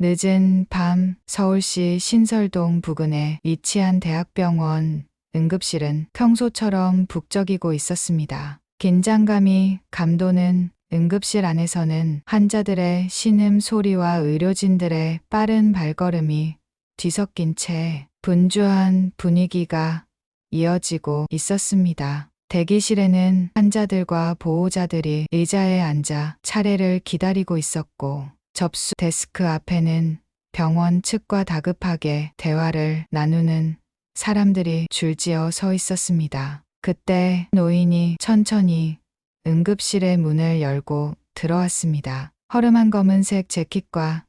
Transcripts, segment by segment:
늦은 밤 서울시 신설동 부근에 위치한 대학병원 응급실은 평소처럼 북적이고 있었습니다. 긴장감이 감도는 응급실 안에서는 환자들의 신음 소리와 의료진들의 빠른 발걸음이 뒤섞인 채 분주한 분위기가 이어지고 있었습니다. 대기실에는 환자들과 보호자들이 의자에 앉아 차례를 기다리고 있었고, 접수 데스크 앞에는 병원 측과 다급하게 대화를 나누는 사람들이 줄지어 서 있었습니다. 그때 노인이 천천히 응급실의 문을 열고 들어왔습니다. 허름한 검은색 재킷과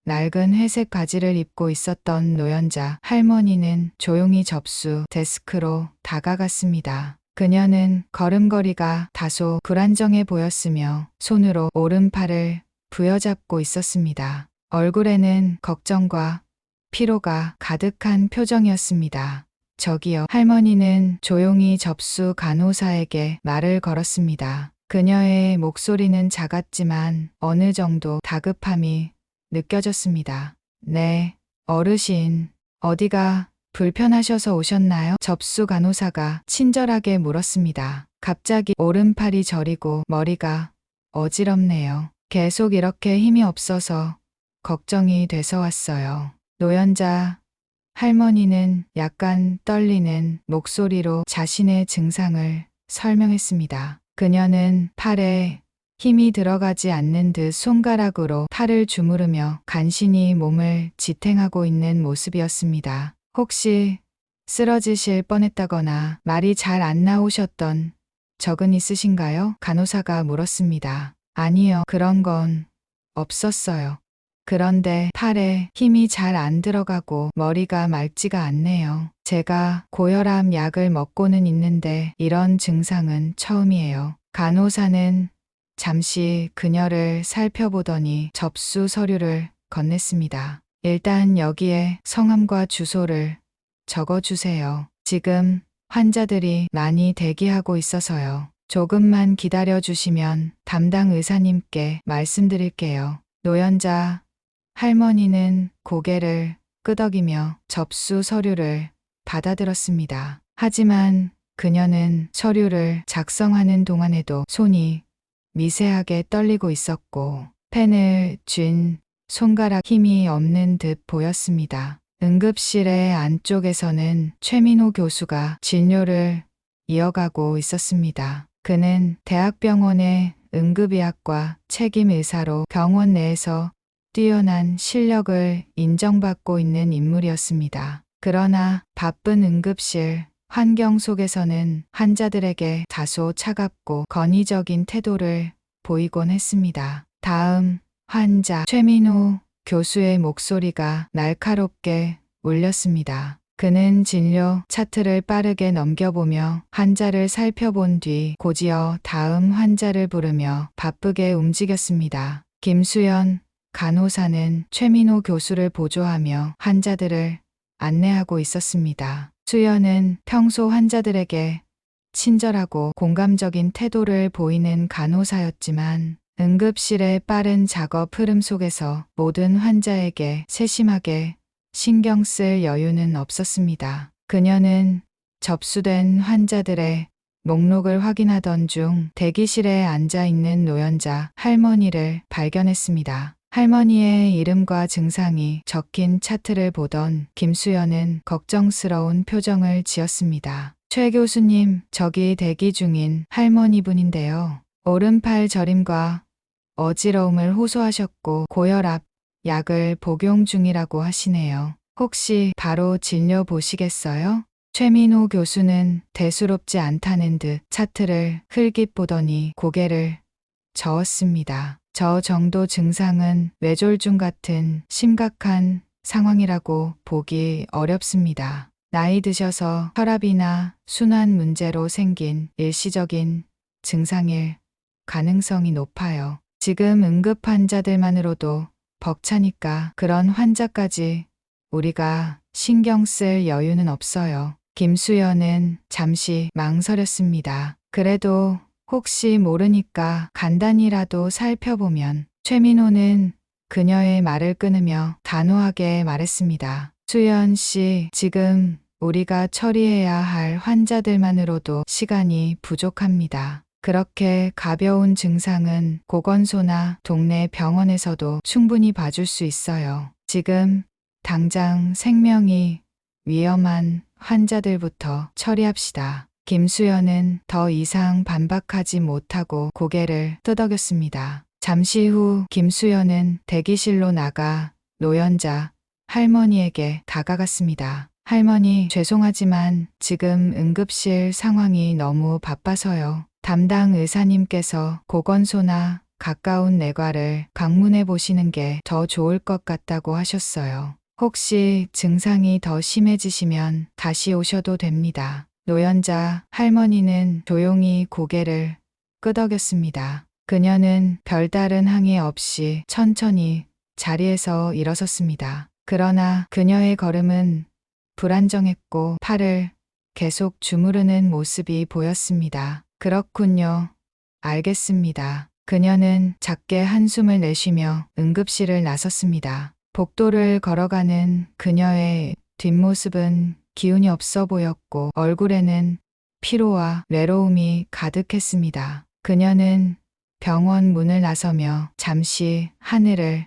낡은 회색 바지를 입고 있었던 노연자 할머니는 조용히 접수 데스크로 다가갔습니다. 그녀는 걸음걸이가 다소 불안정해 보였으며 손으로 오른팔을 부여잡고 있었습니다. 얼굴에는 걱정과 피로가 가득한 표정이었습니다. 저기요. 할머니는 조용히 접수 간호사에게 말을 걸었습니다. 그녀의 목소리는 작았지만 어느 정도 다급함이 느껴졌습니다. 네, 어르신, 어디가 불편하셔서 오셨나요? 접수 간호사가 친절하게 물었습니다. 갑자기 오른팔이 저리고 머리가 어지럽네요. 계속 이렇게 힘이 없어서 걱정이 돼서 왔어요. 노연자 할머니는 약간 떨리는 목소리로 자신의 증상을 설명했습니다. 그녀는 팔에 힘이 들어가지 않는 듯 손가락으로 팔을 주무르며 간신히 몸을 지탱하고 있는 모습이었습니다. 혹시 쓰러지실 뻔했다거나 말이 잘 안 나오셨던 적은 있으신가요? 간호사가 물었습니다. 아니요, 그런 건 없었어요. 그런데 팔에 힘이 잘 안 들어가고 머리가 맑지가 않네요. 제가 고혈압 약을 먹고는 있는데 이런 증상은 처음이에요. 간호사는 잠시 그녀를 살펴보더니 접수 서류를 건넸습니다. 일단 여기에 성함과 주소를 적어주세요. 지금 환자들이 많이 대기하고 있어서요. 조금만 기다려 주시면 담당 의사님께 말씀드릴게요. 노연자 할머니는 고개를 끄덕이며 접수 서류를 받아들었습니다. 하지만 그녀는 서류를 작성하는 동안에도 손이 미세하게 떨리고 있었고 펜을 쥔 손가락 힘이 없는 듯 보였습니다. 응급실의 안쪽에서는 최민호 교수가 진료를 이어가고 있었습니다. 그는 대학병원의 응급의학과 책임 의사로 병원 내에서 뛰어난 실력을 인정받고 있는 인물이었습니다. 그러나 바쁜 응급실 환경 속에서는 환자들에게 다소 차갑고 건의적인 태도를 보이곤 했습니다. 다음 환자 최민호 교수의 목소리가 날카롭게 울렸습니다. 그는 진료 차트를 빠르게 넘겨보며 환자를 살펴본 뒤 곧이어 다음 환자를 부르며 바쁘게 움직였습니다. 김수연 간호사는 최민호 교수를 보조하며 환자들을 안내하고 있었습니다. 수연은 평소 환자들에게 친절하고 공감적인 태도를 보이는 간호사였지만 응급실의 빠른 작업 흐름 속에서 모든 환자에게 세심하게 신경 쓸 여유는 없었습니다. 그녀는 접수된 환자들의 목록을 확인하던 중 대기실에 앉아 있는 노연자 할머니를 발견했습니다. 할머니의 이름과 증상이 적힌 차트를 보던 김수연은 걱정스러운 표정을 지었습니다. 최 교수님, 저기 대기 중인 할머니분인데요. 오른팔 저림과 어지러움을 호소하셨고 고혈압 약을 복용 중이라고 하시네요. 혹시 바로 진료 보시겠어요? 최민호 교수는 대수롭지 않다는 듯 차트를 흘깃 보더니 고개를 저었습니다. 저 정도 증상은 뇌졸중 같은 심각한 상황이라고 보기 어렵습니다. 나이 드셔서 혈압이나 순환 문제로 생긴 일시적인 증상일 가능성이 높아요. 지금 응급 환자들만으로도 벅차니까 그런 환자까지 우리가 신경 쓸 여유는 없어요. 김수연은 잠시 망설였습니다. 그래도 혹시 모르니까 간단히라도 살펴보면. 최민호는 그녀의 말을 끊으며 단호하게 말했습니다. 수연 씨, 지금 우리가 처리해야 할 환자들만으로도 시간이 부족합니다. 그렇게 가벼운 증상은 보건소나 동네 병원에서도 충분히 봐줄 수 있어요. 지금 당장 생명이 위험한 환자들부터 처리합시다. 김수연은 더 이상 반박하지 못하고 고개를 끄덕였습니다. 잠시 후 김수연은 대기실로 나가 노연자 할머니에게 다가갔습니다. 할머니, 죄송하지만 지금 응급실 상황이 너무 바빠서요. 담당 의사님께서 보건소나 가까운 내과를 방문해 보시는 게 더 좋을 것 같다고 하셨어요. 혹시 증상이 더 심해지시면 다시 오셔도 됩니다. 노연자 할머니는 조용히 고개를 끄덕였습니다. 그녀는 별다른 항의 없이 천천히 자리에서 일어섰습니다. 그러나 그녀의 걸음은 불안정했고 팔을 계속 주무르는 모습이 보였습니다. 그렇군요. 알겠습니다. 그녀는 작게 한숨을 내쉬며 응급실을 나섰습니다. 복도를 걸어가는 그녀의 뒷모습은 기운이 없어 보였고 얼굴에는 피로와 외로움이 가득했습니다. 그녀는 병원 문을 나서며 잠시 하늘을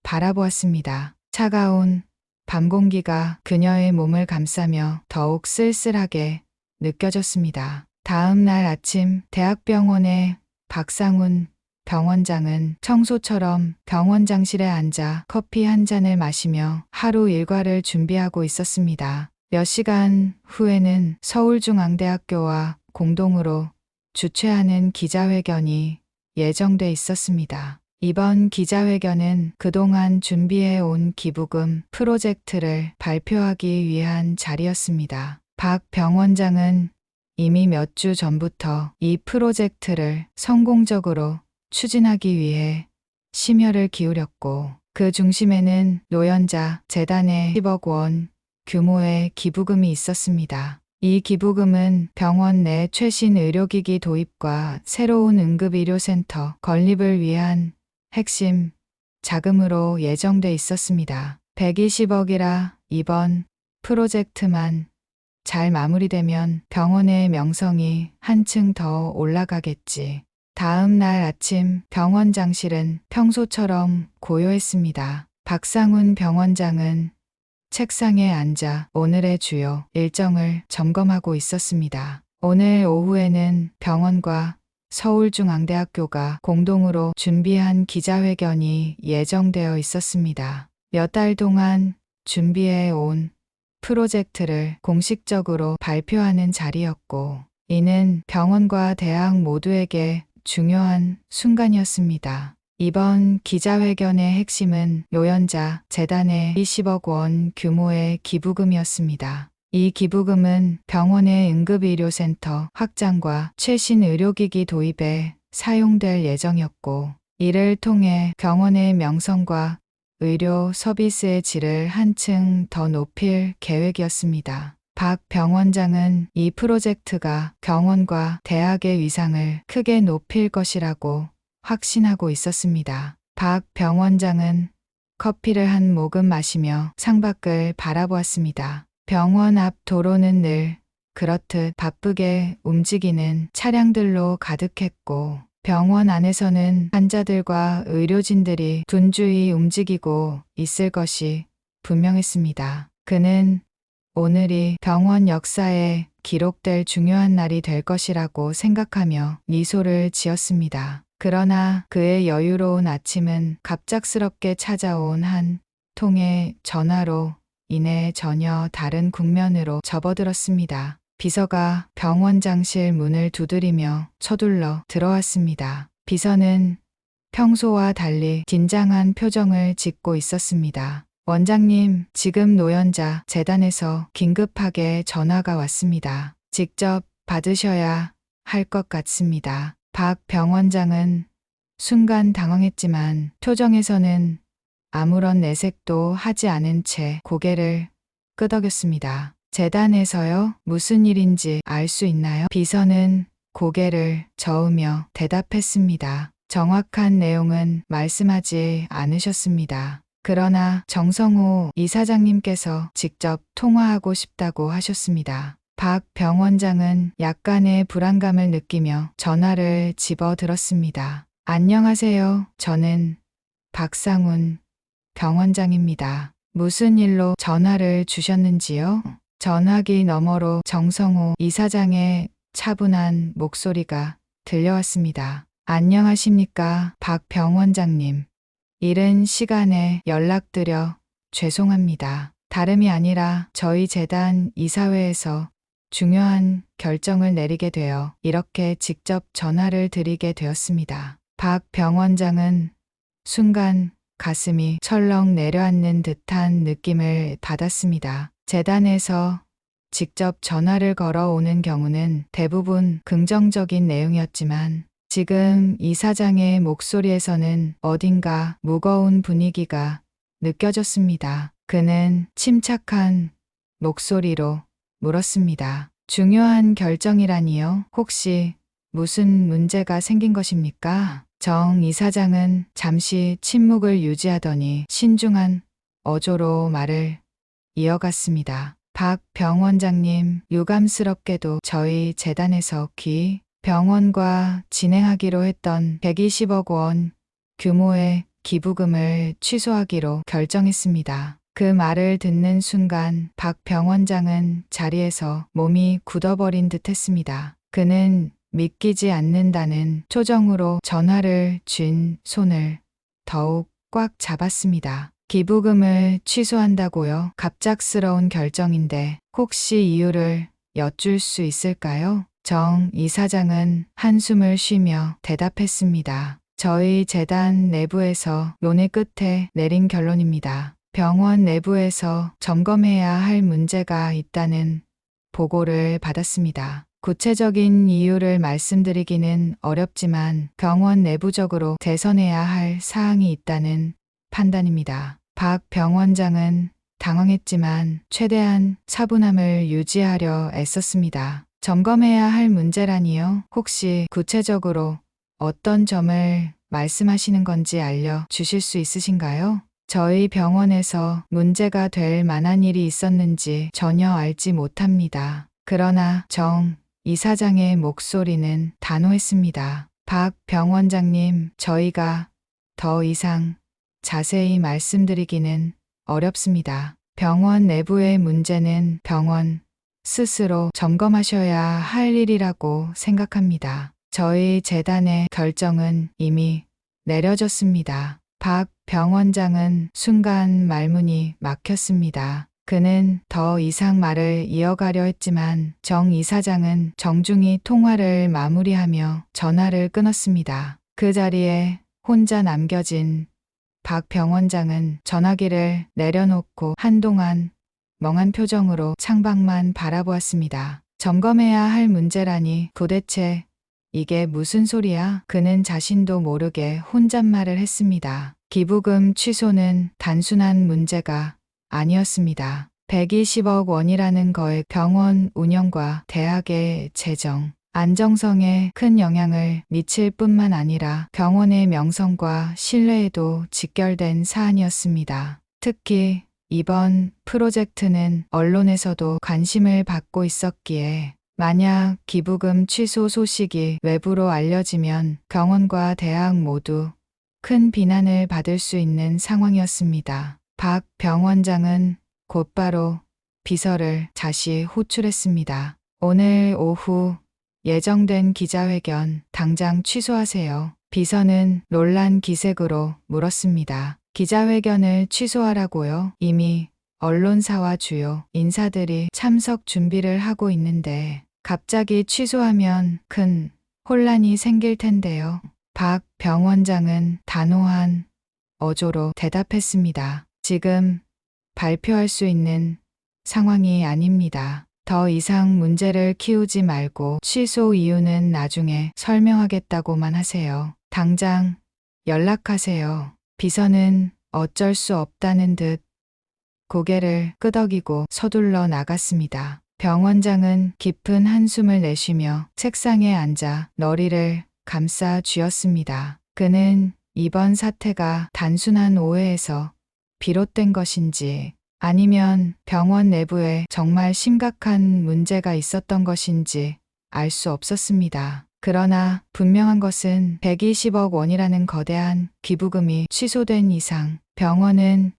바라보았습니다. 차가운 밤 공기가 그녀의 몸을 감싸며 더욱 쓸쓸하게 느껴졌습니다. 다음 날 아침 대학병원의 박상훈 병원장은 청소처럼 병원장실에 앉아 커피 한 잔을 마시며 하루 일과를 준비하고 있었습니다. 몇 시간 후에는 서울중앙대학교와 공동으로 주최하는 기자회견이 예정돼 있었습니다. 이번 기자회견은 그동안 준비해 온 기부금 프로젝트를 발표하기 위한 자리였습니다. 박 병원장은 이미 몇 주 전부터 이 프로젝트를 성공적으로 추진하기 위해 심혈을 기울였고 그 중심에는 노연자 재단의 10억 원 규모의 기부금이 있었습니다. 이 기부금은 병원 내 최신 의료기기 도입과 새로운 응급의료센터 건립을 위한 핵심 자금으로 예정돼 있었습니다. 120억이라 이번 프로젝트만 잘 마무리되면 병원의 명성이 한층 더 올라가겠지. 다음 날 아침 병원장실은 평소처럼 고요했습니다. 박상훈 병원장은 책상에 앉아 오늘의 주요 일정을 점검하고 있었습니다. 오늘 오후에는 병원과 서울중앙대학교가 공동으로 준비한 기자회견이 예정되어 있었습니다. 몇 달 동안 준비해 온 프로젝트를 공식적으로 발표하는 자리였고, 이는 병원과 대학 모두에게 중요한 순간이었습니다. 이번 기자회견의 핵심은 노연자 재단의 20억 원 규모의 기부금이었습니다. 이 기부금은 병원의 응급의료센터 확장과 최신 의료기기 도입에 사용될 예정이었고, 이를 통해 병원의 명성과 의료 서비스의 질을 한층 더 높일 계획이었습니다. 박 병원장은 이 프로젝트가 병원과 대학의 위상을 크게 높일 것이라고 확신하고 있었습니다. 박 병원장은 커피를 한 모금 마시며 창밖을 바라보았습니다. 병원 앞 도로는 늘 그렇듯 바쁘게 움직이는 차량들로 가득했고, 병원 안에서는 환자들과 의료진들이 분주히 움직이고 있을 것이 분명했습니다. 그는 오늘이 병원 역사에 기록될 중요한 날이 될 것이라고 생각하며 미소를 지었습니다. 그러나 그의 여유로운 아침은 갑작스럽게 찾아온 한 통의 전화로 인해 전혀 다른 국면으로 접어들었습니다. 비서가 병원장실 문을 두드리며 서둘러 들어왔습니다. 비서는 평소와 달리 긴장한 표정을 짓고 있었습니다. 원장님, 지금 노연자 재단에서 긴급하게 전화가 왔습니다. 직접 받으셔야 할 것 같습니다. 박 병원장은 순간 당황했지만 표정에서는 아무런 내색도 하지 않은 채 고개를 끄덕였습니다. 재단에서요? 무슨 일인지 알 수 있나요? 비서는 고개를 저으며 대답했습니다. 정확한 내용은 말씀하지 않으셨습니다. 그러나 정성호 이사장님께서 직접 통화하고 싶다고 하셨습니다. 박 병원장은 약간의 불안감을 느끼며 전화를 집어들었습니다. 안녕하세요. 저는 박상훈 병원장입니다. 무슨 일로 전화를 주셨는지요? 전화기 너머로 정성호 이사장의 차분한 목소리가 들려왔습니다. 안녕하십니까, 박 병원장님. 이른 시간에 연락드려 죄송합니다. 다름이 아니라 저희 재단 이사회에서 중요한 결정을 내리게 되어 이렇게 직접 전화를 드리게 되었습니다. 박 병원장은 순간 가슴이 철렁 내려앉는 듯한 느낌을 받았습니다. 재단에서 직접 전화를 걸어오는 경우는 대부분 긍정적인 내용이었지만 지금 이사장의 목소리에서는 어딘가 무거운 분위기가 느껴졌습니다. 그는 침착한 목소리로 물었습니다. 중요한 결정이라니요? 혹시 무슨 문제가 생긴 것입니까? 정 이사장은 잠시 침묵을 유지하더니 신중한 어조로 말을 이어갔습니다. 박 병원장님, 유감스럽게도 저희 재단에서 병원과 진행하기로 했던 120억 원 규모의 기부금을 취소하기로 결정했습니다. 그 말을 듣는 순간 박 병원장은 자리에서 몸이 굳어버린 듯 했습니다. 그는 믿기지 않는다는 표정으로 전화를 쥔 손을 더욱 꽉 잡았습니다. 기부금을 취소한다고요? 갑작스러운 결정인데 혹시 이유를 여쭐 수 있을까요? 정 이사장은 한숨을 쉬며 대답했습니다. 저희 재단 내부에서 논의 끝에 내린 결론입니다. 병원 내부에서 점검해야 할 문제가 있다는 보고를 받았습니다. 구체적인 이유를 말씀드리기는 어렵지만 병원 내부적으로 개선해야 할 사항이 있다는 판단입니다. 박 병원장은 당황했지만 최대한 차분함을 유지하려 애썼습니다. 점검해야 할 문제라니요? 혹시 구체적으로 어떤 점을 말씀하시는 건지 알려주실 수 있으신가요? 저희 병원에서 문제가 될 만한 일이 있었는지 전혀 알지 못합니다. 그러나 정 이사장의 목소리는 단호했습니다. 박 병원장님, 저희가 더 이상 자세히 말씀드리기는 어렵습니다. 병원 내부의 문제는 병원 스스로 점검하셔야 할 일이라고 생각합니다. 저희 재단의 결정은 이미 내려졌습니다. 박 병원장은 순간 말문이 막혔습니다. 그는 더 이상 말을 이어가려 했지만 정 이사장은 정중히 통화를 마무리하며 전화를 끊었습니다. 그 자리에 혼자 남겨진 박 병원장은 전화기를 내려놓고 한동안 멍한 표정으로 창밖만 바라보았습니다. 점검해야 할 문제라니 도대체 이게 무슨 소리야? 그는 자신도 모르게 혼잣말을 했습니다. 기부금 취소는 단순한 문제가 아니었습니다. 120억 원이라는 거에 병원 운영과 대학의 재정, 안정성에 큰 영향을 미칠 뿐만 아니라 병원의 명성과 신뢰에도 직결된 사안이었습니다. 특히 이번 프로젝트는 언론에서도 관심을 받고 있었기에 만약 기부금 취소 소식이 외부로 알려지면 병원과 대학 모두 큰 비난을 받을 수 있는 상황이었습니다. 박 병원장은 곧바로 비서를 다시 호출했습니다. 오늘 오후 예정된 기자회견 당장 취소하세요. 비서는 놀란 기색으로 물었습니다. 기자회견을 취소하라고요? 이미 언론사와 주요 인사들이 참석 준비를 하고 있는데 갑자기 취소하면 큰 혼란이 생길 텐데요. 박 병원장은 단호한 어조로 대답했습니다. 지금 발표할 수 있는 상황이 아닙니다. 더 이상 문제를 키우지 말고 취소 이유는 나중에 설명하겠다고만 하세요. 당장 연락하세요. 비서는 어쩔 수 없다는 듯 고개를 끄덕이고 서둘러 나갔습니다. 병원장은 깊은 한숨을 내쉬며 책상에 앉아 머리를 감싸 쥐었습니다. 그는 이번 사태가 단순한 오해에서 비롯된 것인지 아니면 병원 내부에 정말 심각한 문제가 있었던 것인지 알 수 없었습니다. 그러나 분명한 것은 120억 원이라는 거대한 기부금이 취소된 이상 병원은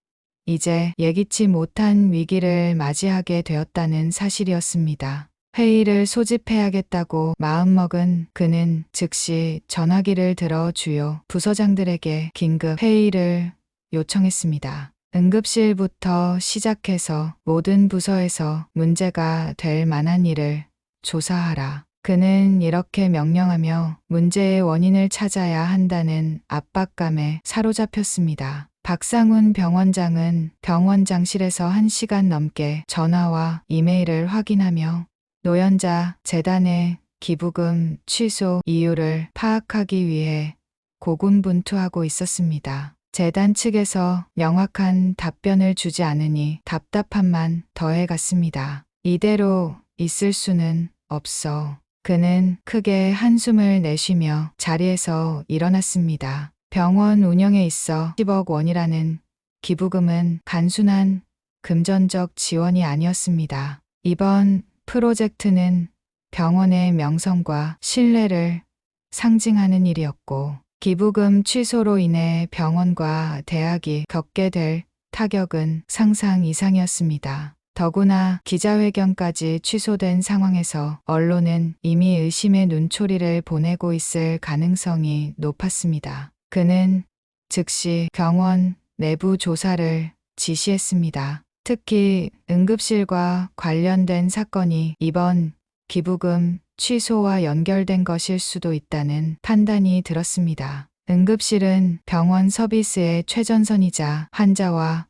이제 예기치 못한 위기를 맞이하게 되었다는 사실이었습니다. 회의를 소집해야겠다고 마음먹은 그는 즉시 전화기를 들어 주요 부서장들에게 긴급 회의를 요청했습니다. 응급실부터 시작해서 모든 부서에서 문제가 될 만한 일을 조사하라. 그는 이렇게 명령하며 문제의 원인을 찾아야 한다는 압박감에 사로잡혔습니다. 박상훈 병원장은 병원장실에서 1시간 넘게 전화와 이메일을 확인하며 노연자 재단의 기부금 취소 이유를 파악하기 위해 고군분투하고 있었습니다. 재단 측에서 명확한 답변을 주지 않으니 답답함만 더해갔습니다. 이대로 있을 수는 없어. 그는 크게 한숨을 내쉬며 자리에서 일어났습니다. 병원 운영에 있어 10억 원이라는 기부금은 단순한 금전적 지원이 아니었습니다. 이번 프로젝트는 병원의 명성과 신뢰를 상징하는 일이었고 기부금 취소로 인해 병원과 대학이 겪게 될 타격은 상상 이상이었습니다. 더구나 기자회견까지 취소된 상황에서 언론은 이미 의심의 눈초리를 보내고 있을 가능성이 높았습니다. 그는 즉시 병원 내부 조사를 지시했습니다. 특히 응급실과 관련된 사건이 이번 기부금 취소와 연결된 것일 수도 있다는 판단이 들었습니다. 응급실은 병원 서비스의 최전선이자 환자와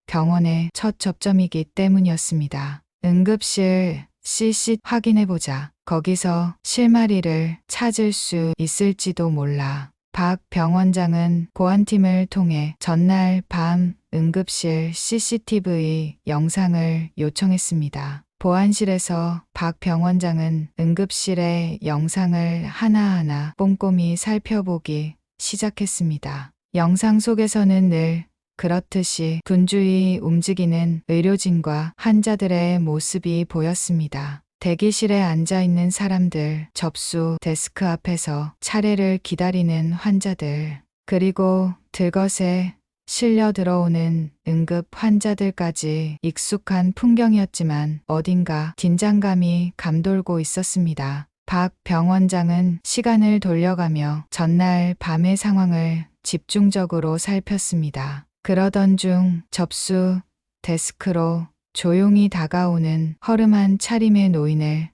병원의 첫 접점이기 때문이었습니다. 응급실 CC 확인해보자. 거기서 실마리를 찾을 수 있을지도 몰라. 박 병원장은 보안팀을 통해 전날 밤 응급실 CCTV 영상을 요청했습니다. 보안실에서 박 병원장은 응급실의 영상을 하나하나 꼼꼼히 살펴보기 시작했습니다. 영상 속에서는 늘 그렇듯이 분주히 움직이는 의료진과 환자들의 모습이 보였습니다. 대기실에 앉아있는 사람들, 접수 데스크 앞에서 차례를 기다리는 환자들, 그리고 들것에 실려 들어오는 응급 환자들까지 익숙한 풍경이었지만 어딘가 긴장감이 감돌고 있었습니다. 박 병원장은 시간을 돌려가며 전날 밤의 상황을 집중적으로 살폈습니다. 그러던 중 접수 데스크로 조용히 다가오는 허름한 차림의 노인을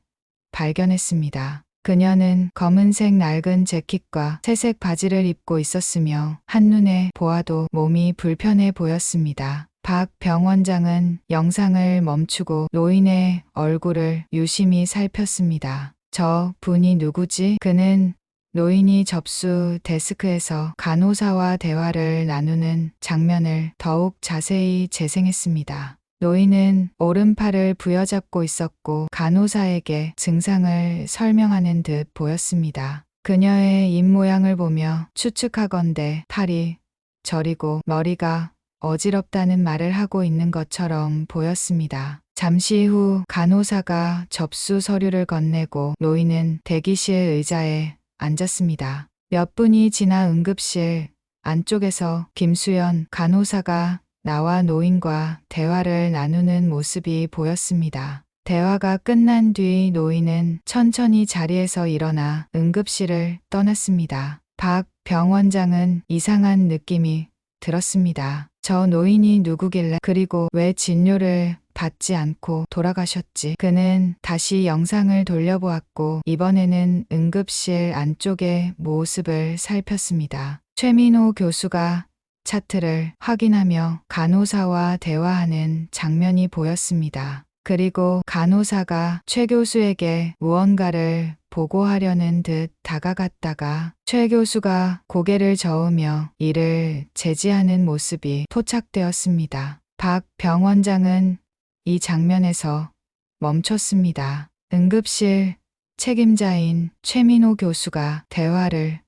발견했습니다. 그녀는 검은색 낡은 재킷과 새색 바지를 입고 있었으며 한눈에 보아도 몸이 불편해 보였습니다. 박 병원장은 영상을 멈추고 노인의 얼굴을 유심히 살폈습니다. 저 분이 누구지? 그는 노인이 접수 데스크에서 간호사와 대화를 나누는 장면을 더욱 자세히 재생했습니다. 노인은 오른팔을 부여잡고 있었고 간호사에게 증상을 설명하는 듯 보였습니다. 그녀의 입모양을 보며 추측하건대 팔이 저리고 머리가 어지럽다는 말을 하고 있는 것처럼 보였습니다. 잠시 후 간호사가 접수 서류를 건네고 노인은 대기실 의자에 앉았습니다. 몇 분이 지나 응급실 안쪽에서 김수연 간호사가 나와 노인과 대화를 나누는 모습이 보였습니다. 대화가 끝난 뒤 노인은 천천히 자리에서 일어나 응급실을 떠났습니다. 박 병원장은 이상한 느낌이 들었습니다. 저 노인이 누구길래 그리고 왜 진료를 받지 않고 돌아가셨지? 그는 다시 영상을 돌려보았고 이번에는 응급실 안쪽의 모습을 살폈습니다. 최민호 교수가 차트를 확인하며 간호사와 대화하는 장면이 보였습니다. 그리고 간호사가 최 교수에게 무언가를 보고하려는 듯 다가갔다가 최 교수가 고개를 저으며 이를 제지하는 모습이 포착되었습니다. 박 병원장은 이 장면에서 멈췄습니다. 응급실 책임자인 최민호 교수가 대화를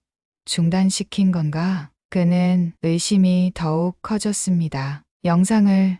중단시킨 건가? 그는 의심이 더욱 커졌습니다. 영상을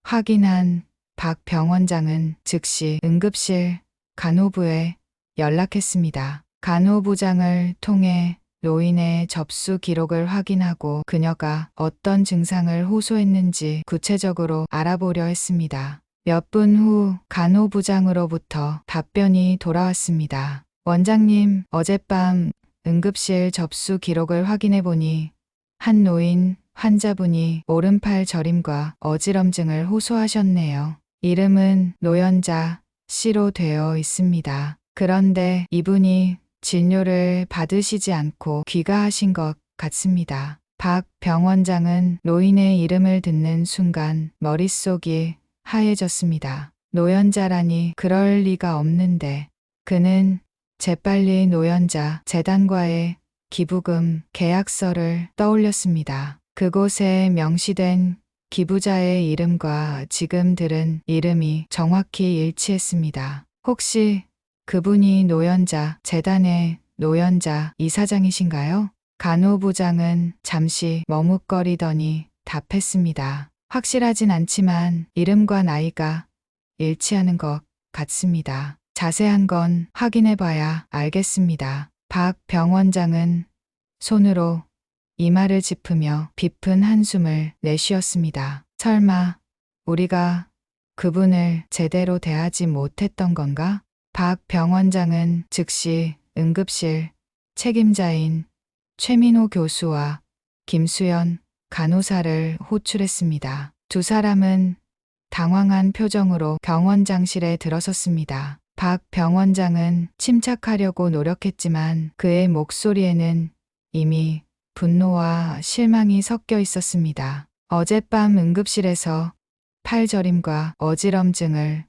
확인한 박 병원장은 즉시 응급실 간호부에 연락했습니다. 간호부장을 통해 노인의 접수 기록을 확인하고 그녀가 어떤 증상을 호소했는지 구체적으로 알아보려 했습니다. 몇 분 후 간호부장으로부터 답변이 돌아왔습니다. 원장님, 어젯밤 응급실 접수 기록을 확인해 보니 한 노인 환자분이 오른팔 저림과 어지럼증을 호소하셨네요. 이름은 노연자 씨로 되어 있습니다. 그런데 이분이 진료를 받으시지 않고 귀가하신 것 같습니다. 박 병원장은 노인의 이름을 듣는 순간 머릿속이 하얘졌습니다. 노연자라니 그럴 리가 없는데 그는 재빨리 노연자 재단과의 기부금 계약서를 떠올렸습니다. 그곳에 명시된 기부자의 이름과 지금 들은 이름이 정확히 일치했습니다. 혹시 그분이 노연자 재단의 노연자 이사장이신가요? 간호부장은 잠시 머뭇거리더니 답했습니다. 확실하진 않지만 이름과 나이가 일치하는 것 같습니다. 자세한 건 확인해봐야 알겠습니다. 박 병원장은 손으로 이마를 짚으며 깊은 한숨을 내쉬었습니다. 설마 우리가 그분을 제대로 대하지 못했던 건가? 박 병원장은 즉시 응급실 책임자인 최민호 교수와 김수연 간호사를 호출했습니다. 두 사람은 당황한 표정으로 병원장실에 들어섰습니다. 박 병원장은 침착하려고 노력했지만 그의 목소리에는 이미 분노와 실망이 섞여 있었습니다. 어젯밤 응급실에서 팔저림과 어지럼증을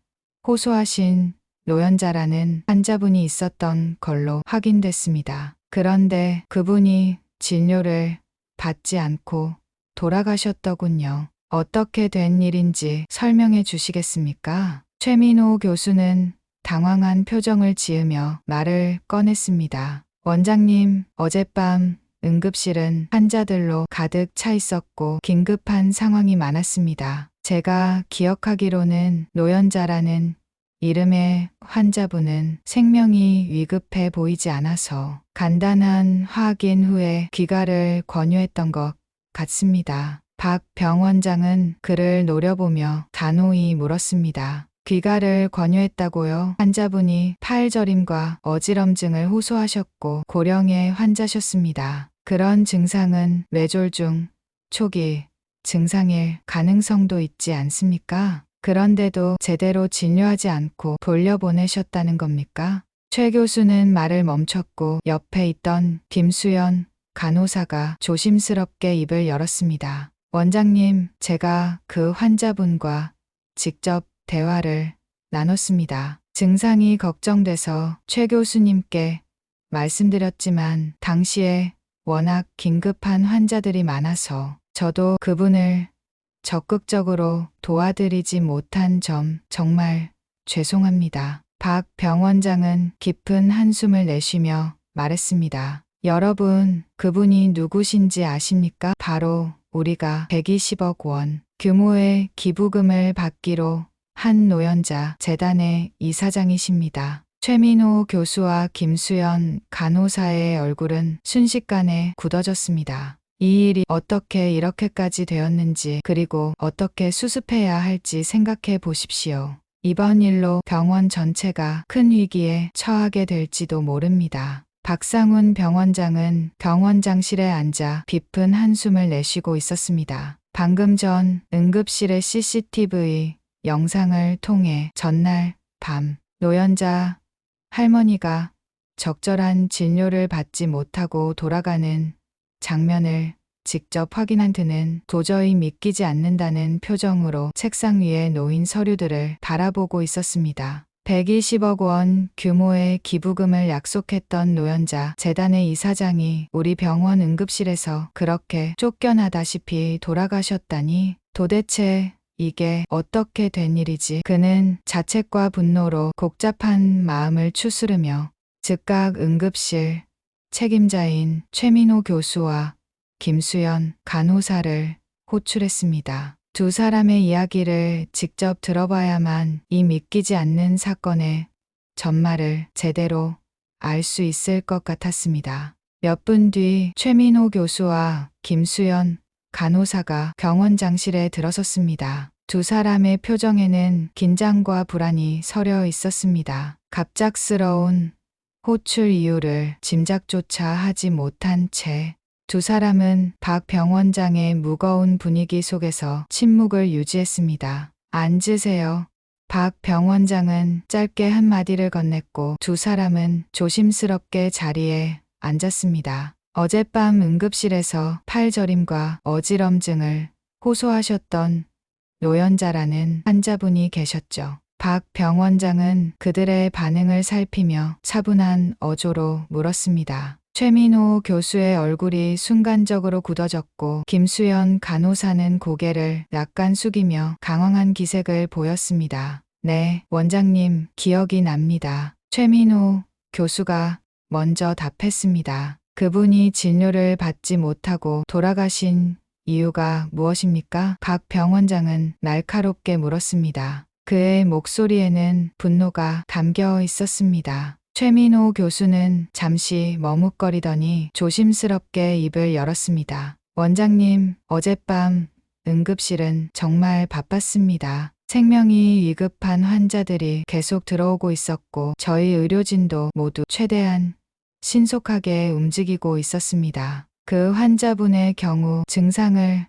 호소하신 노연자라는 환자분이 있었던 걸로 확인됐습니다. 그런데 그분이 진료를 받지 않고 돌아가셨더군요. 어떻게 된 일인지 설명해 주시겠습니까? 최민호 교수는 당황한 표정을 지으며 말을 꺼냈습니다. 원장님, 어젯밤 응급실은 환자들로 가득 차 있었고 긴급한 상황이 많았습니다. 제가 기억하기로는 노연자라는 이름의 환자분은 생명이 위급해 보이지 않아서 간단한 확인 후에 귀가를 권유했던 것 같습니다. 박 병원장은 그를 노려보며 단호히 물었습니다. 귀가를 권유했다고요? 환자분이 팔저림과 어지럼증을 호소하셨고 고령의 환자셨습니다. 그런 증상은 뇌졸중 초기 증상일 가능성도 있지 않습니까? 그런데도 제대로 진료하지 않고 돌려보내셨다는 겁니까? 최 교수는 말을 멈췄고 옆에 있던 김수연 간호사가 조심스럽게 입을 열었습니다. 원장님, 제가 그 환자분과 직접 대화를 나눴습니다. 증상이 걱정돼서 최 교수님께 말씀드렸지만 당시에 워낙 긴급한 환자들이 많아서 저도 그분을 적극적으로 도와드리지 못한 점 정말 죄송합니다. 박 병원장은 깊은 한숨을 내쉬며 말했습니다. 여러분, 그분이 누구신지 아십니까? 바로 우리가 120억 원 규모의 기부금을 받기로 한 노연자 재단의 이사장이십니다. 최민호 교수와 김수연 간호사의 얼굴은 순식간에 굳어졌습니다. 이 일이 어떻게 이렇게까지 되었는지 그리고 어떻게 수습해야 할지 생각해 보십시오. 이번 일로 병원 전체가 큰 위기에 처하게 될지도 모릅니다. 박상훈 병원장은 병원장실에 앉아 깊은 한숨을 내쉬고 있었습니다. 방금 전 응급실의 CCTV 영상을 통해 전날 밤 노연자 할머니가 적절한 진료를 받지 못하고 돌아가는 장면을 직접 확인한 그는 도저히 믿기지 않는다는 표정으로 책상 위에 놓인 서류들을 바라보고 있었습니다. 120억 원 규모의 기부금을 약속했던 노연자 재단의 이사장이 우리 병원 응급실에서 그렇게 쫓겨나다시피 돌아가셨다니 도대체 이게 어떻게 된 일이지? 그는 자책과 분노로 복잡한 마음을 추스르며 즉각 응급실 책임자인 최민호 교수와 김수연 간호사를 호출했습니다. 두 사람의 이야기를 직접 들어봐야만 이 믿기지 않는 사건의 전말을 제대로 알 수 있을 것 같았습니다. 몇 분 뒤 최민호 교수와 김수연 간호사가 병원장실에 들어섰습니다. 두 사람의 표정에는 긴장과 불안이 서려 있었습니다. 갑작스러운 호출 이유를 짐작조차 하지 못한 채 두 사람은 박 병원장의 무거운 분위기 속에서 침묵을 유지했습니다. 앉으세요. 박 병원장은 짧게 한마디를 건넸고 두 사람은 조심스럽게 자리에 앉았습니다. 어젯밤 응급실에서 팔저림과 어지럼증을 호소하셨던 노연자라는 환자분이 계셨죠. 박 병원장은 그들의 반응을 살피며 차분한 어조로 물었습니다. 최민호 교수의 얼굴이 순간적으로 굳어졌고 김수연 간호사는 고개를 약간 숙이며 강황한 기색을 보였습니다. 네, 원장님, 기억이 납니다. 최민호 교수가 먼저 답했습니다. 그분이 진료를 받지 못하고 돌아가신 이유가 무엇입니까? 박 병원장은 날카롭게 물었습니다. 그의 목소리에는 분노가 담겨 있었습니다. 최민호 교수는 잠시 머뭇거리더니 조심스럽게 입을 열었습니다. 원장님, 어젯밤 응급실은 정말 바빴습니다. 생명이 위급한 환자들이 계속 들어오고 있었고 저희 의료진도 모두 최대한 신속하게 움직이고 있었습니다. 그 환자분의 경우 증상을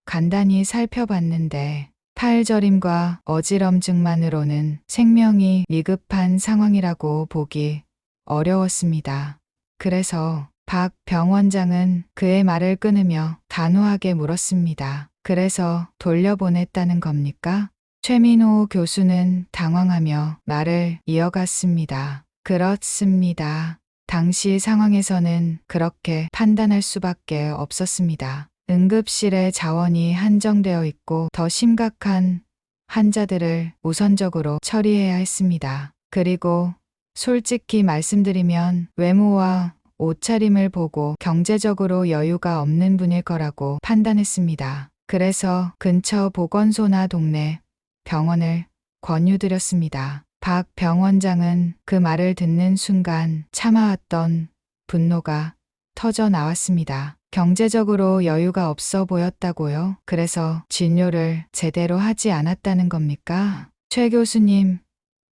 간단히 살펴봤는데 팔저림과 어지럼증만으로는 생명이 위급한 상황이라고 보기 어려웠습니다. 그래서 박 병원장은 그의 말을 끊으며 단호하게 물었습니다. 그래서 돌려보냈다는 겁니까? 최민호 교수는 당황하며 말을 이어갔습니다. 그렇습니다. 당시 상황에서는 그렇게 판단할 수밖에 없었습니다. 응급실의 자원이 한정되어 있고 더 심각한 환자들을 우선적으로 처리해야 했습니다. 그리고 솔직히 말씀드리면 외모와 옷차림을 보고 경제적으로 여유가 없는 분일 거라고 판단했습니다. 그래서 근처 보건소나 동네 병원을 권유드렸습니다. 박 병원장은 그 말을 듣는 순간 참아왔던 분노가 터져 나왔습니다. 경제적으로 여유가 없어 보였다고요? 그래서 진료를 제대로 하지 않았다는 겁니까? 최 교수님,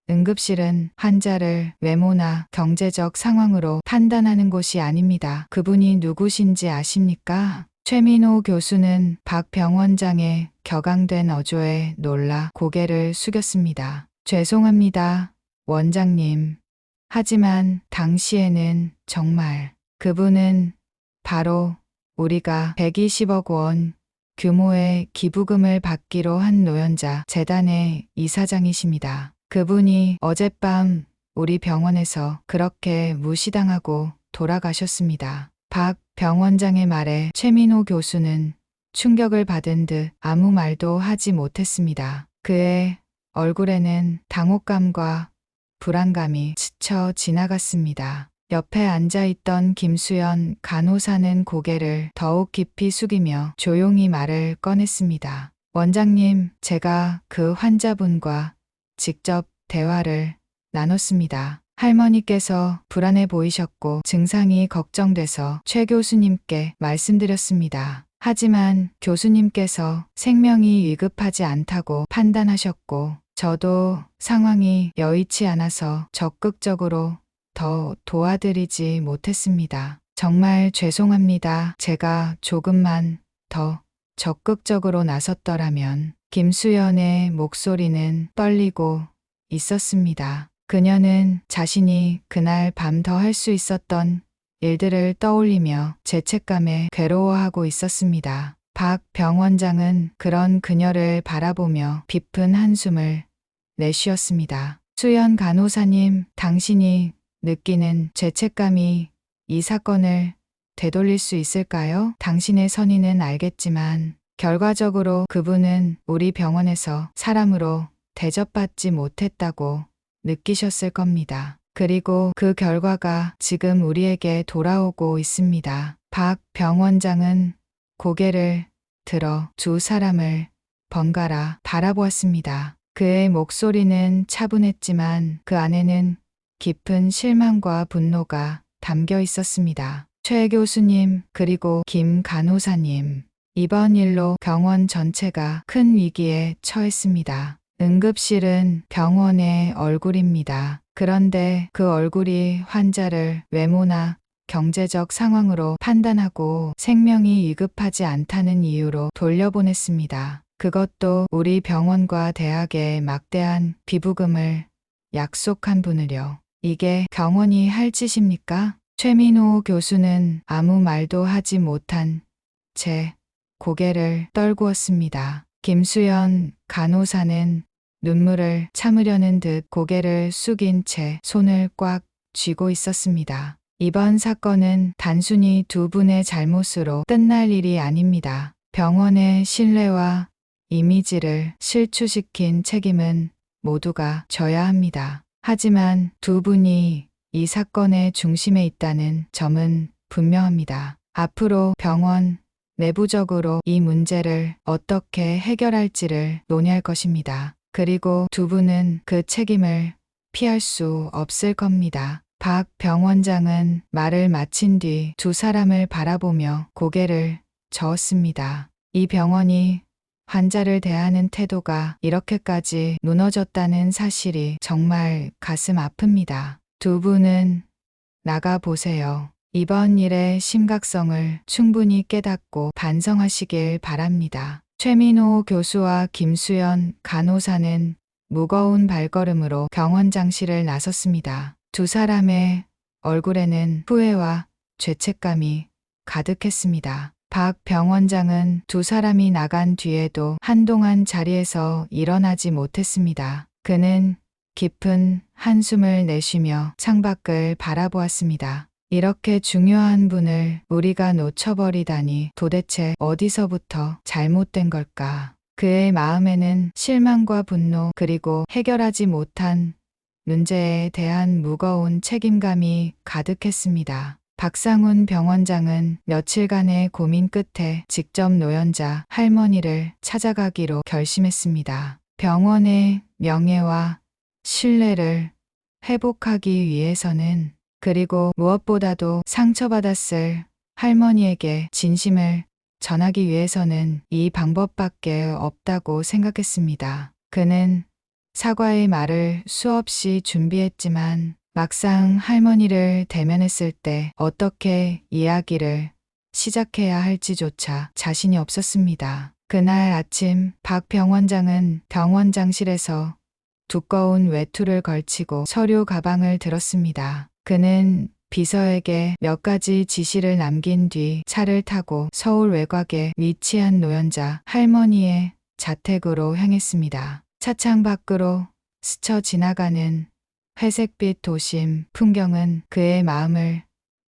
응급실은 환자를 외모나 경제적 상황으로 판단하는 곳이 아닙니다. 그분이 누구신지 아십니까? 최민호 교수는 박 병원장의 격앙된 어조에 놀라 고개를 숙였습니다. 죄송합니다, 원장님. 하지만 당시에는 정말 그분은 바로 우리가 120억 원 규모의 기부금을 받기로 한 노연자 재단의 이사장이십니다. 그분이 어젯밤 우리 병원에서 그렇게 무시당하고 돌아가셨습니다. 박 병원장의 말에 최민호 교수는 충격을 받은 듯 아무 말도 하지 못했습니다. 그의 얼굴에는 당혹감과 불안감이 스쳐 지나갔습니다. 옆에 앉아있던 김수연 간호사는 고개를 더욱 깊이 숙이며 조용히 말을 꺼냈습니다. 원장님, 제가 그 환자분과 직접 대화를 나눴습니다. 할머니께서 불안해 보이셨고 증상이 걱정돼서 최 교수님께 말씀드렸습니다. 하지만 교수님께서 생명이 위급하지 않다고 판단하셨고 저도 상황이 여의치 않아서 적극적으로 더 도와드리지 못했습니다. 정말 죄송합니다. 제가 조금만 더 적극적으로 나섰더라면. 김수연의 목소리는 떨리고 있었습니다. 그녀는 자신이 그날 밤 더 할 수 있었던 일들을 떠올리며 죄책감에 괴로워하고 있었습니다. 박 병원장은 그런 그녀를 바라보며 깊은 한숨을 내쉬었습니다. 수연 간호사님, 당신이 느끼는 죄책감이 이 사건을 되돌릴 수 있을까요? 당신의 선의는 알겠지만 결과적으로 그분은 우리 병원에서 사람으로 대접받지 못했다고 느끼셨을 겁니다. 그리고 그 결과가 지금 우리에게 돌아오고 있습니다. 박 병원장은 고개를 들어 두 사람을 번갈아 바라보았습니다. 그의 목소리는 차분했지만 그 안에는 깊은 실망과 분노가 담겨 있었습니다. 최 교수님, 그리고 김 간호사님, 이번 일로 병원 전체가 큰 위기에 처했습니다. 응급실은 병원의 얼굴입니다. 그런데 그 얼굴이 환자를 외모나 경제적 상황으로 판단하고 생명이 위급하지 않다는 이유로 돌려보냈습니다. 그것도 우리 병원과 대학에 막대한 비부금을 약속한 분을요. 이게 병원이 할 짓입니까? 최민호 교수는 아무 말도 하지 못한 채 고개를 떨구었습니다. 김수연 간호사는 눈물을 참으려는 듯 고개를 숙인 채 손을 꽉 쥐고 있었습니다. 이번 사건은 단순히 두 분의 잘못으로 끝날 일이 아닙니다. 병원의 신뢰와 이미지를 실추시킨 책임은 모두가 져야 합니다. 하지만 두 분이 이 사건의 중심에 있다는 점은 분명합니다. 앞으로 병원 내부적으로 이 문제를 어떻게 해결할지를 논의할 것입니다. 그리고 두 분은 그 책임을 피할 수 없을 겁니다. 박 병원장은 말을 마친 뒤 두 사람을 바라보며 고개를 저었습니다. 이 병원이 환자를 대하는 태도가 이렇게까지 무너졌다는 사실이 정말 가슴 아픕니다. 두 분은 나가 보세요. 이번 일의 심각성을 충분히 깨닫고 반성하시길 바랍니다. 최민호 교수와 김수연 간호사는 무거운 발걸음으로 병원장실을 나섰습니다. 두 사람의 얼굴에는 후회와 죄책감이 가득했습니다. 박 병원장은 두 사람이 나간 뒤에도 한동안 자리에서 일어나지 못했습니다. 그는 깊은 한숨을 내쉬며 창밖을 바라보았습니다. 이렇게 중요한 분을 우리가 놓쳐버리다니 도대체 어디서부터 잘못된 걸까? 그의 마음에는 실망과 분노, 그리고 해결하지 못한 문제에 대한 무거운 책임감이 가득했습니다. 박상훈 병원장은 며칠간의 고민 끝에 직접 노연자 할머니를 찾아가기로 결심했습니다. 병원의 명예와 신뢰를 회복하기 위해서는, 그리고 무엇보다도 상처받았을 할머니에게 진심을 전하기 위해서는 이 방법밖에 없다고 생각했습니다. 그는 사과의 말을 수없이 준비했지만 막상 할머니를 대면했을 때 어떻게 이야기를 시작해야 할지조차 자신이 없었습니다. 그날 아침 박 병원장은 병원장실에서 두꺼운 외투를 걸치고 서류 가방을 들었습니다. 그는 비서에게 몇 가지 지시를 남긴 뒤 차를 타고 서울 외곽에 위치한 노연자 할머니의 자택으로 향했습니다. 차창 밖으로 스쳐 지나가는 회색빛 도심 풍경은 그의 마음을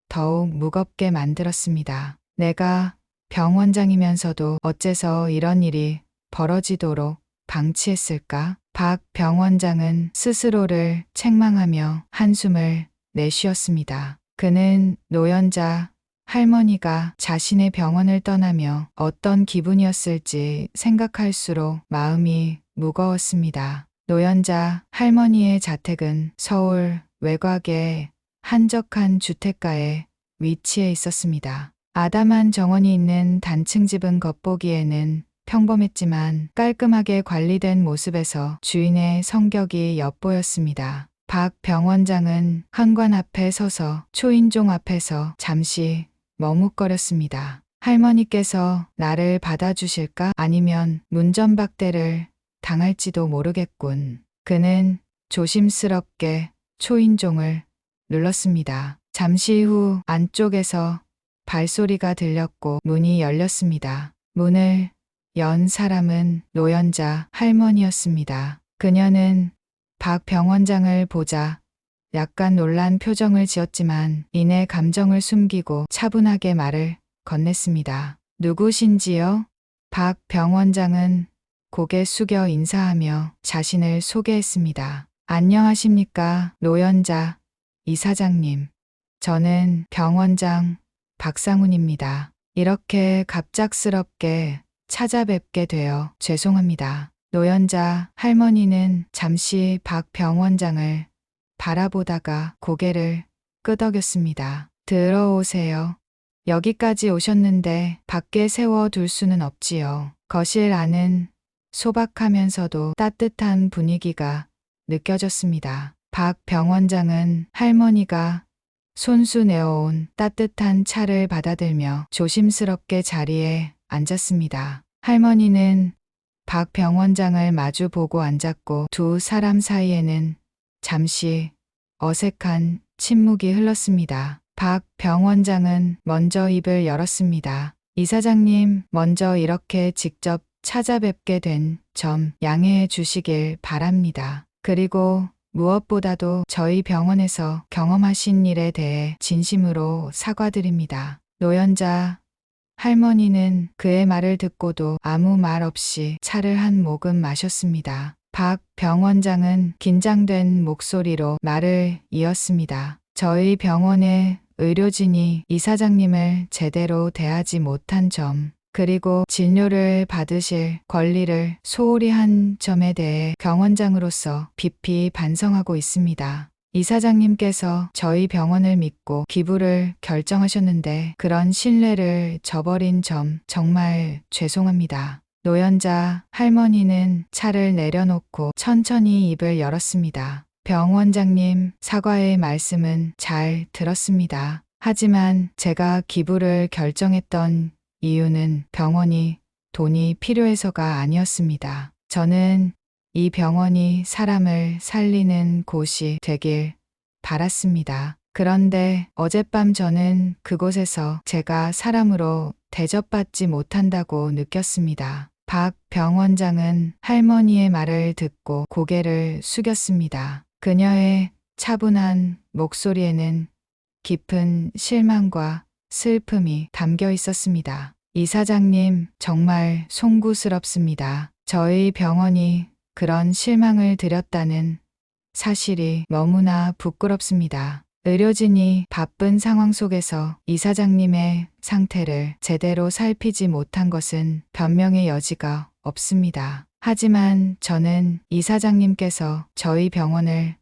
더욱 무겁게 만들었습니다. 내가 병원장이면서도 어째서 이런 일이 벌어지도록 방치했을까? 박 병원장은 스스로를 책망하며 한숨을 내쉬었습니다. 그는 노연자 할머니가 자신의 병원을 떠나며 어떤 기분이었을지 생각할수록 마음이 무거웠습니다. 노연자 할머니의 자택은 서울 외곽의 한적한 주택가에 위치해 있었습니다. 아담한 정원이 있는 단층 집은 겉보기에는 평범했지만 깔끔하게 관리된 모습에서 주인의 성격이 엿보였습니다. 박 병원장은 현관 앞에 서서 초인종 앞에서 잠시 머뭇거렸습니다. 할머니께서 나를 받아주실까? 아니면 문전박대를 당할지도 모르겠군. 그는 조심스럽게 초인종을 눌렀습니다. 잠시 후 안쪽에서 발소리가 들렸고 문이 열렸습니다. 문을 연 사람은 노연자 할머니였습니다. 그녀는 박 병원장을 보자 약간 놀란 표정을 지었지만 이내 감정을 숨기고 차분하게 말을 건넸습니다. 누구신지요? 박 병원장은 고개 숙여 인사하며 자신을 소개했습니다. 안녕하십니까, 노연자 이사장님. 저는 병원장 박상훈입니다. 이렇게 갑작스럽게 찾아뵙게 되어 죄송합니다. 노연자 할머니는 잠시 박 병원장을 바라보다가 고개를 끄덕였습니다. 들어오세요. 여기까지 오셨는데 밖에 세워둘 수는 없지요. 거실 안은 소박하면서도 따뜻한 분위기가 느껴졌습니다. 박 병원장은 할머니가 손수 내어온 따뜻한 차를 받아들며 조심스럽게 자리에 앉았습니다. 할머니는 박 병원장을 마주 보고 앉았고 두 사람 사이에는 잠시 어색한 침묵이 흘렀습니다. 박 병원장은 먼저 입을 열었습니다. 이사장님, 먼저 이렇게 직접 찾아뵙게 된 점 양해해 주시길 바랍니다. 그리고 무엇보다도 저희 병원에서 경험하신 일에 대해 진심으로 사과드립니다. 노연자 할머니는 그의 말을 듣고도 아무 말 없이 차를 한 모금 마셨습니다. 박 병원장은 긴장된 목소리로 말을 이었습니다. 저희 병원의 의료진이 이사장님을 제대로 대하지 못한 점, 그리고 진료를 받으실 권리를 소홀히 한 점에 대해 병원장으로서 깊이 반성하고 있습니다. 이사장님께서 저희 병원을 믿고 기부를 결정하셨는데 그런 신뢰를 저버린 점 정말 죄송합니다. 노연자 할머니는 차를 내려놓고 천천히 입을 열었습니다. 병원장님, 사과의 말씀은 잘 들었습니다. 하지만 제가 기부를 결정했던 이유는 병원이 돈이 필요해서가 아니었습니다. 저는 이 병원이 사람을 살리는 곳이 되길 바랐습니다. 그런데 어젯밤 저는 그곳에서 제가 사람으로 대접받지 못한다고 느꼈습니다. 박 병원장은 할머니의 말을 듣고 고개를 숙였습니다. 그녀의 차분한 목소리에는 깊은 실망과 슬픔이 담겨 있었습니다. 이사장님, 정말 송구스럽습니다. 저희 병원이 그런 실망을 드렸다는 사실이 너무나 부끄럽습니다. 의료진이 바쁜 상황 속에서 이사장님의 상태를 제대로 살피지 못한 것은 변명의 여지가 없습니다. 하지만 저는 이사장님께서 저희 병원을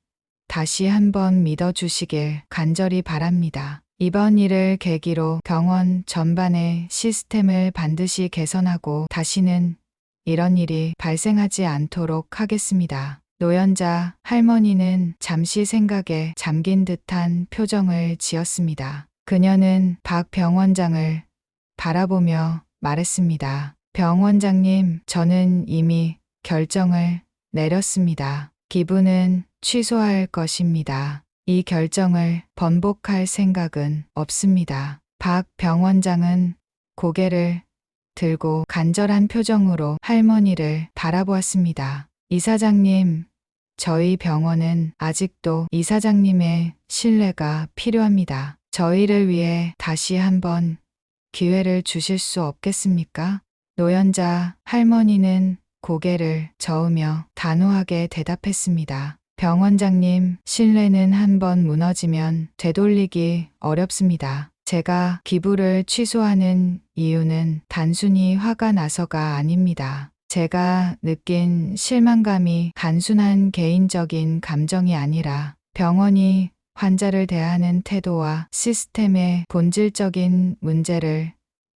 다시 한번 믿어주시길 간절히 바랍니다. 이번 일을 계기로 병원 전반의 시스템을 반드시 개선하고 다시는 이런 일이 발생하지 않도록 하겠습니다. 노연자 할머니는 잠시 생각에 잠긴 듯한 표정을 지었습니다. 그녀는 박 병원장을 바라보며 말했습니다. 병원장님, 저는 이미 결정을 내렸습니다. 기부는 취소할 것입니다. 이 결정을 번복할 생각은 없습니다. 박 병원장은 고개를 들고 간절한 표정으로 할머니를 바라보았습니다. 이사장님, 저희 병원은 아직도 이사장님의 신뢰가 필요합니다. 저희를 위해 다시 한번 기회를 주실 수 없겠습니까? 노연자 할머니는 고개를 저으며 단호하게 대답했습니다. 병원장님, 신뢰는 한번 무너지면 되돌리기 어렵습니다. 제가 기부를 취소하는 이유는 단순히 화가 나서가 아닙니다. 제가 느낀 실망감이 단순한 개인적인 감정이 아니라 병원이 환자를 대하는 태도와 시스템의 본질적인 문제를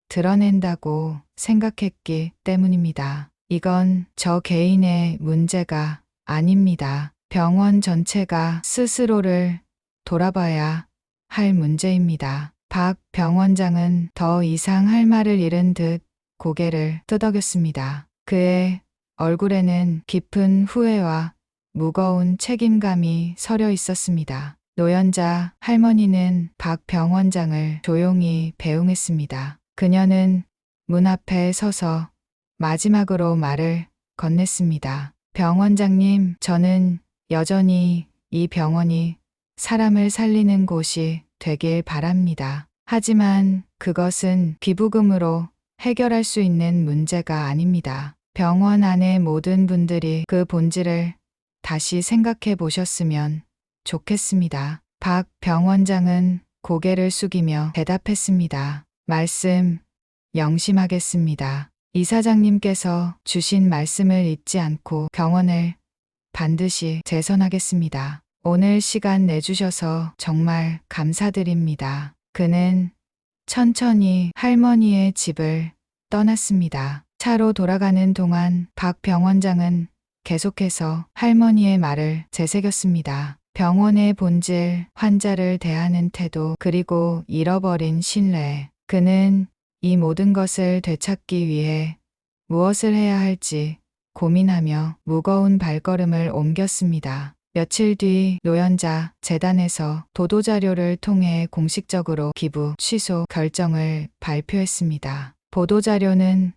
드러낸다고 생각했기 때문입니다. 이건 저 개인의 문제가 아닙니다. 병원 전체가 스스로를 돌아봐야 할 문제입니다. 박 병원장은 더 이상 할 말을 잃은 듯 고개를 끄덕였습니다. 그의 얼굴에는 깊은 후회와 무거운 책임감이 서려 있었습니다. 노연자 할머니는 박 병원장을 조용히 배웅했습니다. 그녀는 문 앞에 서서 마지막으로 말을 건넸습니다. 병원장님, 저는 여전히 이 병원이 사람을 살리는 곳이 되길 바랍니다. 하지만 그것은 기부금으로 해결할 수 있는 문제가 아닙니다. 병원 안의 모든 분들이 그 본질을 다시 생각해 보셨으면 좋겠습니다. 박 병원장은 고개를 숙이며 대답했습니다. 말씀 명심하겠습니다. 이사장님께서 주신 말씀을 잊지 않고 병원을 반드시 재선하겠습니다. 오늘 시간 내주셔서 정말 감사드립니다. 그는 천천히 할머니의 집을 떠났습니다. 차로 돌아가는 동안 박 병원장은 계속해서 할머니의 말을 되새겼습니다. 병원의 본질, 환자를 대하는 태도, 그리고 잃어버린 신뢰. 그는 이 모든 것을 되찾기 위해 무엇을 해야 할지 고민하며 무거운 발걸음을 옮겼습니다. 며칠 뒤 노연자 재단에서 보도자료를 통해 공식적으로 기부 취소 결정을 발표했습니다. 보도자료는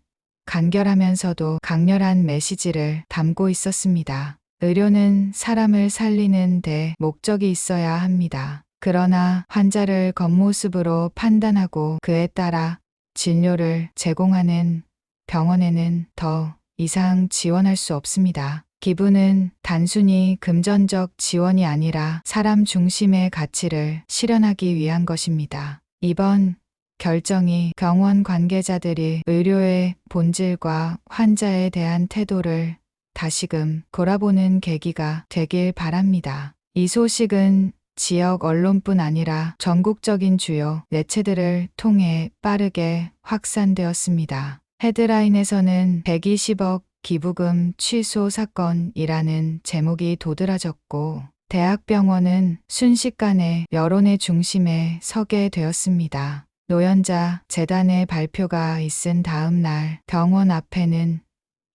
간결하면서도 강렬한 메시지를 담고 있었습니다. 의료는 사람을 살리는 데 목적이 있어야 합니다. 그러나 환자를 겉모습으로 판단하고 그에 따라 진료를 제공하는 병원에는 더 이상 지원할 수 없습니다. 기부는 단순히 금전적 지원이 아니라 사람 중심의 가치를 실현하기 위한 것입니다. 이번 결정이 병원 관계자들이 의료의 본질과 환자에 대한 태도를 다시금 돌아보는 계기가 되길 바랍니다. 이 소식은 지역 언론뿐 아니라 전국적인 주요 매체들을 통해 빠르게 확산되었습니다. 헤드라인에서는 120억 기부금 취소 사건이라는 제목이 도드라졌고 대학병원은 순식간에 여론의 중심에 서게 되었습니다. 노연자 재단의 발표가 있은 다음 날 병원 앞에는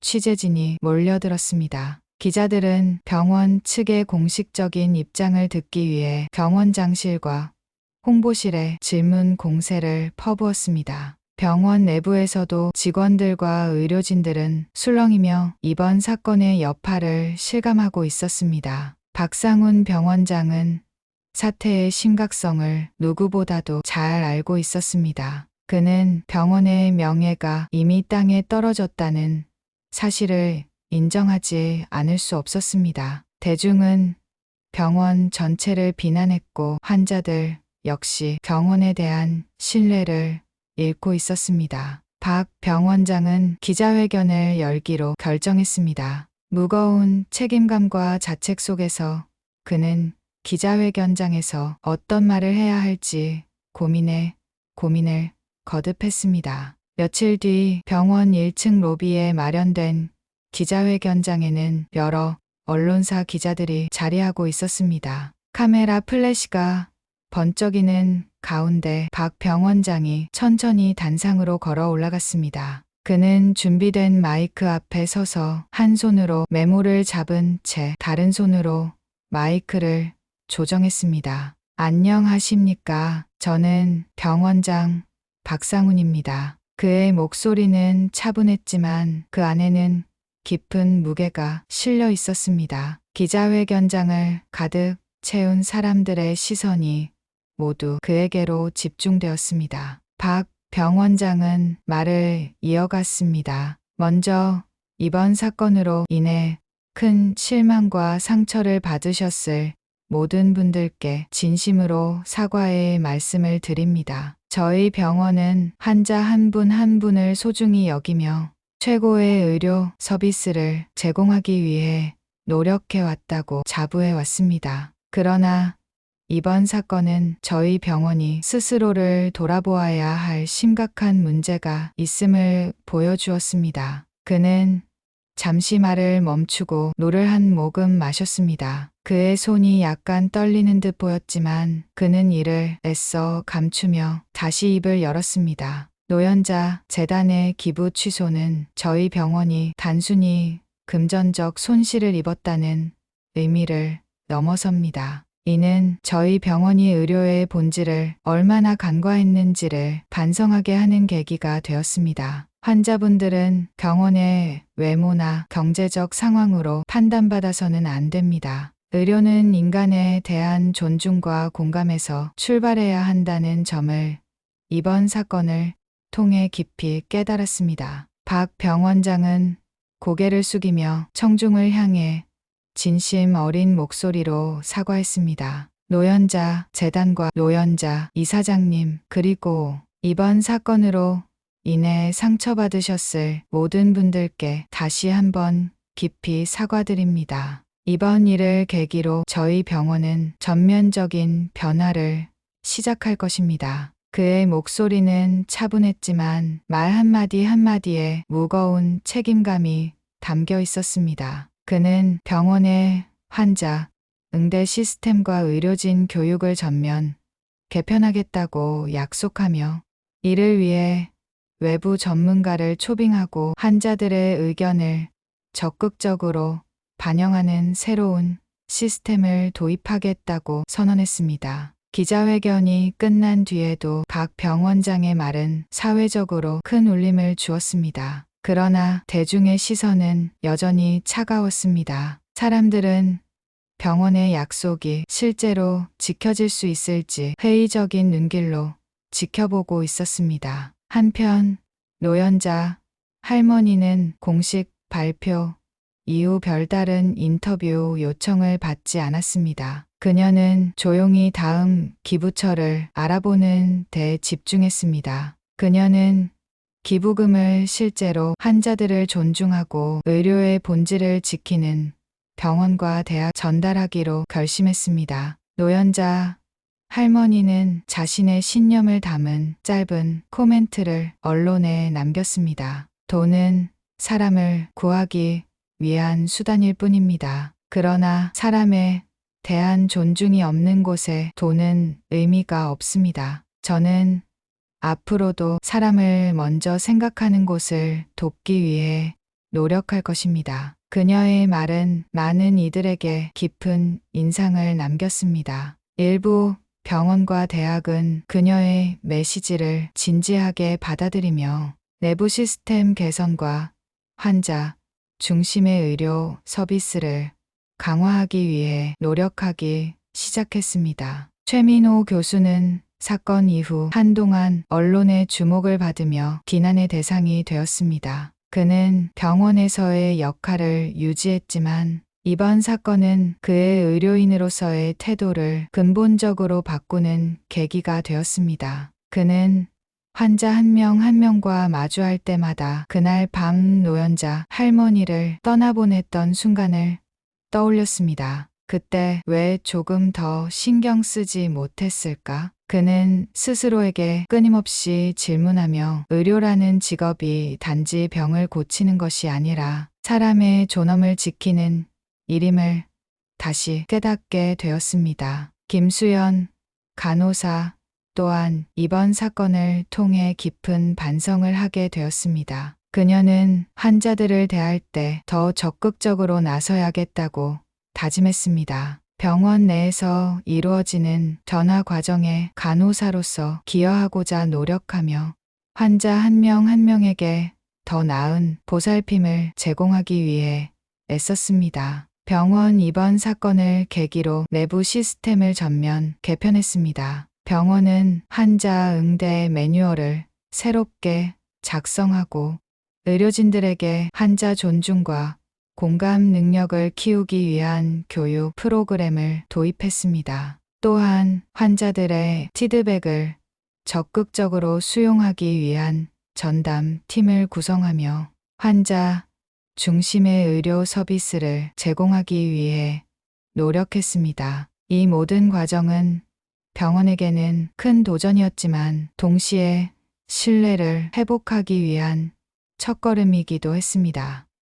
취재진이 몰려들었습니다. 기자들은 병원 측의 공식적인 입장을 듣기 위해 병원장실과 홍보실에 질문 공세를 퍼부었습니다. 병원 내부에서도 직원들과 의료진들은 술렁이며 이번 사건의 여파를 실감하고 있었습니다. 박상훈 병원장은 사태의 심각성을 누구보다도 잘 알고 있었습니다. 그는 병원의 명예가 이미 땅에 떨어졌다는 사실을 인정하지 않을 수 없었습니다. 대중은 병원 전체를 비난했고 환자들 역시 병원에 대한 신뢰를 잃고 있었습니다. 박 병원장은 기자회견을 열기로 결정했습니다. 무거운 책임감과 자책 속에서 그는 기자회견장에서 어떤 말을 해야 할지 고민을 거듭했습니다. 며칠 뒤 병원 1층 로비에 마련된 기자회견장에는 여러 언론사 기자들이 자리하고 있었습니다. 카메라 플래시가 번쩍이는 가운데 박 병원장이 천천히 단상으로 걸어 올라갔습니다. 그는 준비된 마이크 앞에 서서 한 손으로 메모를 잡은 채 다른 손으로 마이크를 조정했습니다. 안녕하십니까? 저는 병원장 박상훈입니다. 그의 목소리는 차분했지만 그 안에는 깊은 무게가 실려 있었습니다. 기자회견장을 가득 채운 사람들의 시선이 모두 그에게로 집중되었습니다. 박 병원장은 말을 이어갔습니다. 먼저 이번 사건으로 인해 큰 실망과 상처를 받으셨을 모든 분들께 진심으로 사과의 말씀을 드립니다. 저희 병원은 환자 한 분 한 분을 소중히 여기며 최고의 의료 서비스를 제공하기 위해 노력해왔다고 자부해왔습니다. 그러나 이번 사건은 저희 병원이 스스로를 돌아보아야 할 심각한 문제가 있음을 보여주었습니다. 그는 잠시 말을 멈추고 노를 한 모금 마셨습니다. 그의 손이 약간 떨리는 듯 보였지만 그는 이를 애써 감추며 다시 입을 열었습니다. 노연자 재단의 기부 취소는 저희 병원이 단순히 금전적 손실을 입었다는 의미를 넘어섭니다. 이는 저희 병원이 의료의 본질을 얼마나 간과했는지를 반성하게 하는 계기가 되었습니다. 환자분들은 병원의 외모나 경제적 상황으로 판단받아서는 안 됩니다. 의료는 인간에 대한 존중과 공감에서 출발해야 한다는 점을 이번 사건을 통해 깊이 깨달았습니다. 박 병원장은 고개를 숙이며 청중을 향해 진심 어린 목소리로 사과했습니다. 노연자 재단과 노연자 이사장님, 그리고 이번 사건으로 인해 상처받으셨을 모든 분들께 다시 한번 깊이 사과드립니다. 이번 일을 계기로 저희 병원은 전면적인 변화를 시작할 것입니다. 그의 목소리는 차분했지만 말 한마디 한마디에 무거운 책임감이 담겨 있었습니다. 그는 병원의 환자 응대 시스템과 의료진 교육을 전면 개편하겠다고 약속하며 이를 위해 외부 전문가를 초빙하고 환자들의 의견을 적극적으로 반영하는 새로운 시스템을 도입하겠다고 선언했습니다. 기자회견이 끝난 뒤에도 박 병원장의 말은 사회적으로 큰 울림을 주었습니다. 그러나 대중의 시선은 여전히 차가웠습니다. 사람들은 병원의 약속이 실제로 지켜질 수 있을지 회의적인 눈길로 지켜보고 있었습니다. 한편 노연자 할머니는 공식 발표 이후 별다른 인터뷰 요청을 받지 않았습니다. 그녀는 조용히 다음 기부처를 알아보는 데 집중했습니다. 그녀는 기부금을 실제로 환자들을 존중하고 의료의 본질을 지키는 병원과 대학 전달하기로 결심했습니다. 노연자 할머니는 자신의 신념을 담은 짧은 코멘트를 언론에 남겼습니다. 돈은 사람을 구하기 위한 수단일 뿐입니다. 그러나 사람에 대한 존중이 없는 곳에 돈은 의미가 없습니다. 저는 앞으로도 사람을 먼저 생각하는 곳을 돕기 위해 노력할 것입니다. 그녀의 말은 많은 이들에게 깊은 인상을 남겼습니다. 일부 병원과 대학은 그녀의 메시지를 진지하게 받아들이며 내부 시스템 개선과 환자 중심의 의료 서비스를 강화하기 위해 노력하기 시작했습니다. 최민호 교수는 사건 이후 한동안 언론의 주목을 받으며 비난의 대상이 되었습니다. 그는 병원에서의 역할을 유지했지만 이번 사건은 그의 의료인으로서의 태도를 근본적으로 바꾸는 계기가 되었습니다. 그는 환자 한 명 한 명과 마주할 때마다 그날 밤 노연자 할머니를 떠나보냈던 순간을 떠올렸습니다. 그때 왜 조금 더 신경 쓰지 못했을까? 그는 스스로에게 끊임없이 질문하며 의료라는 직업이 단지 병을 고치는 것이 아니라 사람의 존엄을 지키는 일임을 다시 깨닫게 되었습니다. 김수연 간호사 또한 이번 사건을 통해 깊은 반성을 하게 되었습니다. 그녀는 환자들을 대할 때 더 적극적으로 나서야겠다고 다짐했습니다. 병원 내에서 이루어지는 변화 과정에 간호사로서 기여하고자 노력하며 환자 한 명 한 명에게 더 나은 보살핌을 제공하기 위해 애썼습니다. 병원 이번 사건을 계기로 내부 시스템을 전면 개편했습니다. 병원은 환자 응대 매뉴얼을 새롭게 작성하고 의료진들에게 환자 존중과 공감 능력을 키우기 위한 교육 프로그램을 도입했습니다. 또한 환자들의 피드백을 적극적으로 수용하기 위한 전담 팀을 구성하며 환자 중심의 의료 서비스를 제공하기 위해 노력했습니다. 이 모든 과정은 병원에게는 큰 도전이었지만 동시에 신뢰를 회복하기 위한 첫걸음이기도 했습니다.